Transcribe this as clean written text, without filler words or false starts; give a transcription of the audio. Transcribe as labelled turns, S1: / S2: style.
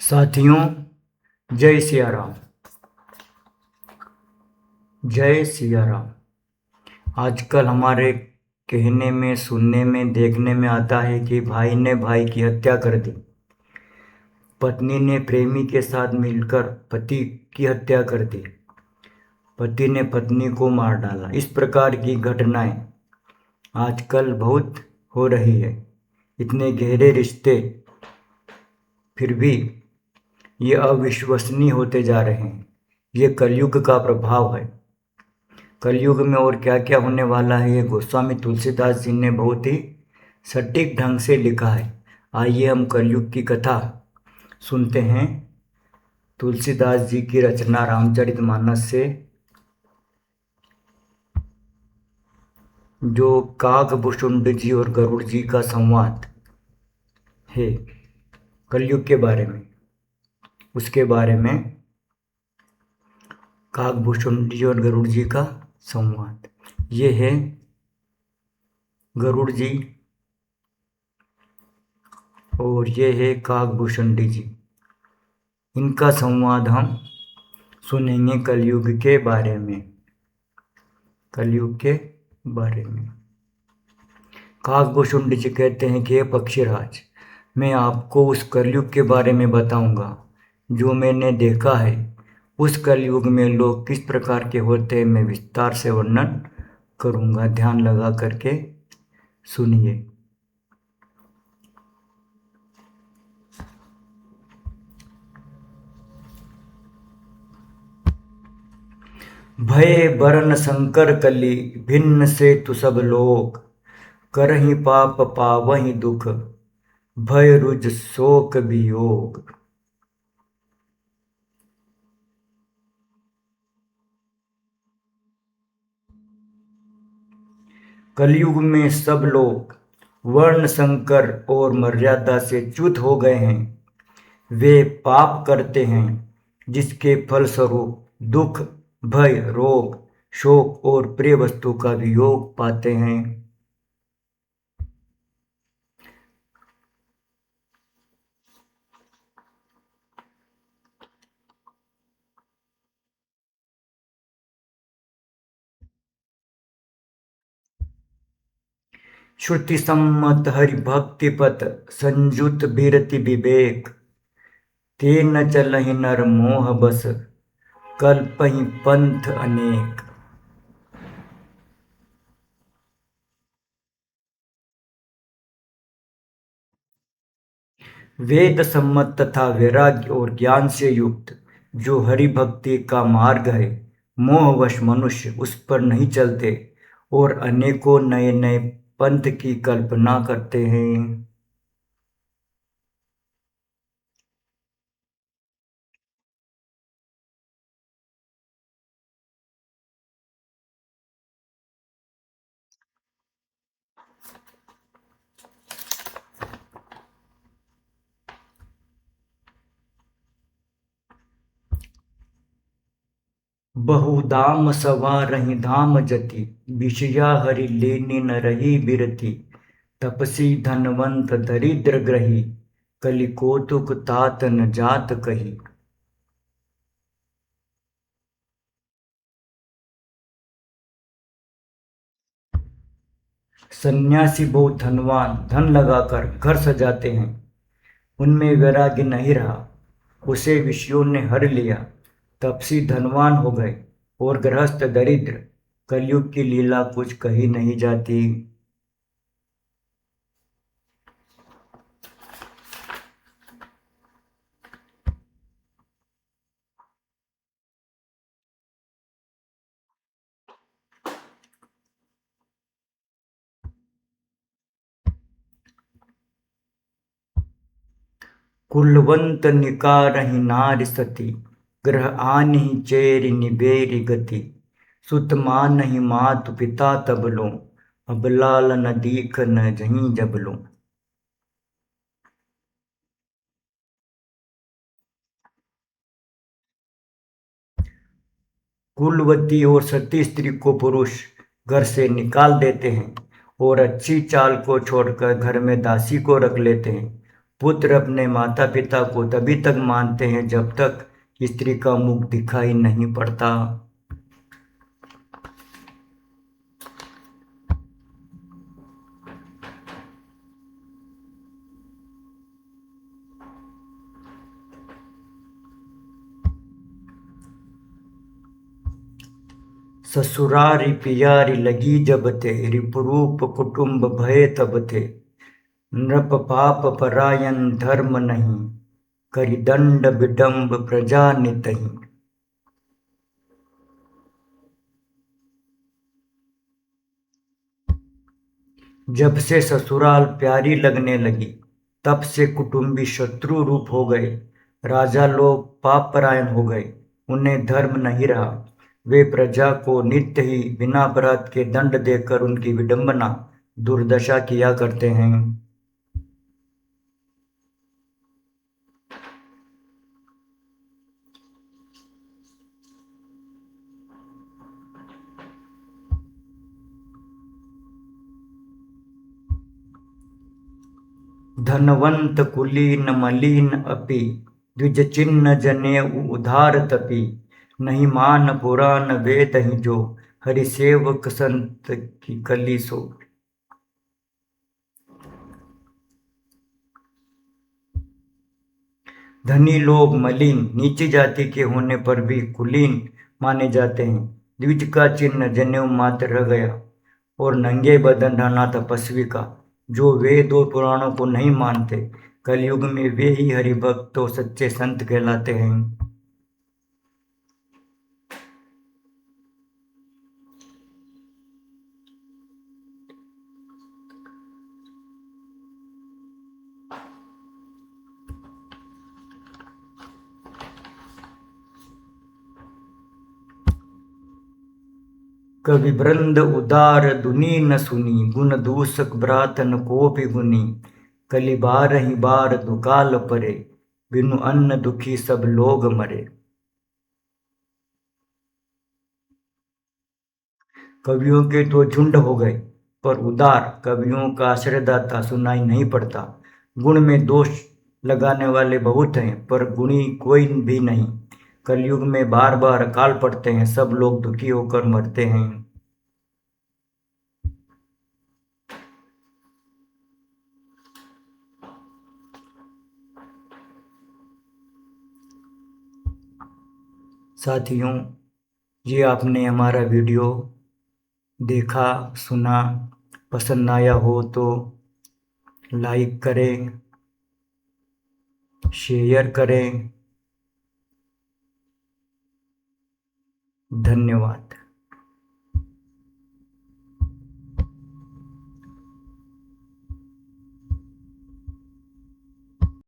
S1: साथियों, जय सिया राम। जय सिया राम। आजकल हमारे कहने में, सुनने में, देखने में आता है कि भाई ने भाई की हत्या कर दी, पत्नी ने प्रेमी के साथ मिलकर पति की हत्या कर दी, पति ने पत्नी को मार डाला। इस प्रकार की घटनाएं आजकल बहुत हो रही है। इतने गहरे रिश्ते फिर भी ये अविश्वसनीय होते जा रहे हैं। ये कलयुग का प्रभाव है। कलयुग में और क्या क्या होने वाला है, ये गोस्वामी तुलसीदास जी ने बहुत ही सटीक ढंग से लिखा है। आइए हम कलयुग की कथा सुनते हैं। तुलसीदास जी की रचना रामचरितमानस से, जो काकभूषुंड जी और गरुड़ जी का संवाद है कलयुग के बारे में, उसके बारे में काकभूषुंड जी और गरुड़ जी का संवाद। ये है गरुड़ जी और ये है काकभूषुंड जी। इनका संवाद हम सुनेंगे कलयुग के बारे में। कलयुग के बारे में काकभूषुंड जी कहते हैं कि हे पक्षीराज, मैं आपको उस कलयुग के बारे में बताऊंगा जो मैंने देखा है। उस कलयुग में लोग किस प्रकार के होते हैं, मैं विस्तार से वर्णन करूंगा। ध्यान लगा करके सुनिए। भय बरन संकर कली, भिन्न से तु सब लोग। करहि पाप पावहि दुख, भय रुज शोक वियोग। कलयुग में सब लोग वर्ण संकर और मर्यादा से च्युत हो गए हैं। वे पाप करते हैं जिसके फलस्वरूप दुख, भय, रोग, शोक और प्रिय वस्तु का वियोग पाते हैं। श्रुति सम्मत हरि भक्ति पथ, संजुत बिरति विवेक। ते न चलहि नर मोह बस, कल्पहि पंथ अनेक। वेद सम्मत तथा वैराग्य और ज्ञान से युक्त जो हरि भक्ति का मार्ग है, मोहवश मनुष्य उस पर नहीं चलते और अनेकों नए नए पंथ की कल्पना करते हैं। बहुदाम सवारहि धाम जति, विषया हरि लेनि न रही बिरति। तपसी धनवंत दरिद्र ग्रही, कलि कौतुक तात न जात कही। सन्यासी बहुत धनवान धन लगाकर घर सजाते हैं, उनमें वैराग्य नहीं रहा, उसे विषयों ने हर लिया। तपसी धनवान हो गए और गृहस्थ दरिद्र। कलयुग की लीला कुछ कही नहीं जाती। कुलवंत निकारहि नारि सती, ग्रह आनहि चेरि निबेरि गति। सुत मानहि मातु पिता तबलो, अबलाल न दीख न जहीं जबलो। कुलवती और सती स्त्री को पुरुष घर से निकाल देते हैं और अच्छी चाल को छोड़कर घर में दासी को रख लेते हैं पुत्र अपने माता पिता को तभी तक मानते हैं जब तक स्त्री का मुख दिखाई नहीं पड़ता। ससुरारी पियारी लगी जब थे, रिपुरूप कुटुंब भये तब थे। नृप पाप परायण धर्म नहीं, करि दंड विडम्ब प्रजा नितहि। जब से ससुराल प्यारी लगने लगी, तब से कुटुंबी शत्रु रूप हो गए। राजा लोग पाप परायण हो गए, उन्हें धर्म नहीं रहा। वे प्रजा को नित्य ही बिना अपराध के दंड देकर उनकी विडंबना दुर्दशा किया करते हैं। धनवंत कुलीन मलिन अपि, द्विज चिन्ह जनेऊ उधार तपि। नहीं मान पुराण वेद ही जो, हरि सेवक संत की कली सो। धनी लोग मलिन नीची जाति के होने पर भी कुलीन माने जाते हैं। द्विज का चिन्ह जनेऊ मात्र रह गया और नंगे बदन रहना तपस्वी का, जो वेद और पुराणों को नहीं मानते। कलयुग में वे ही हरिभक्त और सच्चे संत कहलाते हैं। कवि वृंद उदार दुनी न सुनी, गुण दूषक ब्रातन को भी गुनी। कली बार ही बार दुकाल परे, बिनु अन्न दुखी सब लोग मरे। कवियों के तो झुंड हो गए, पर उदार कवियों का आश्रयदाता सुनाई नहीं पड़ता। गुण में दोष लगाने वाले बहुत हैं, पर गुणी कोई भी नहीं। कलयुग में बार बार अकाल पड़ते हैं, सब लोग दुखी होकर मरते हैं। साथियों, ये आपने हमारा वीडियो देखा, सुना, पसंद आया हो तो लाइक करें, शेयर करें। धन्यवाद।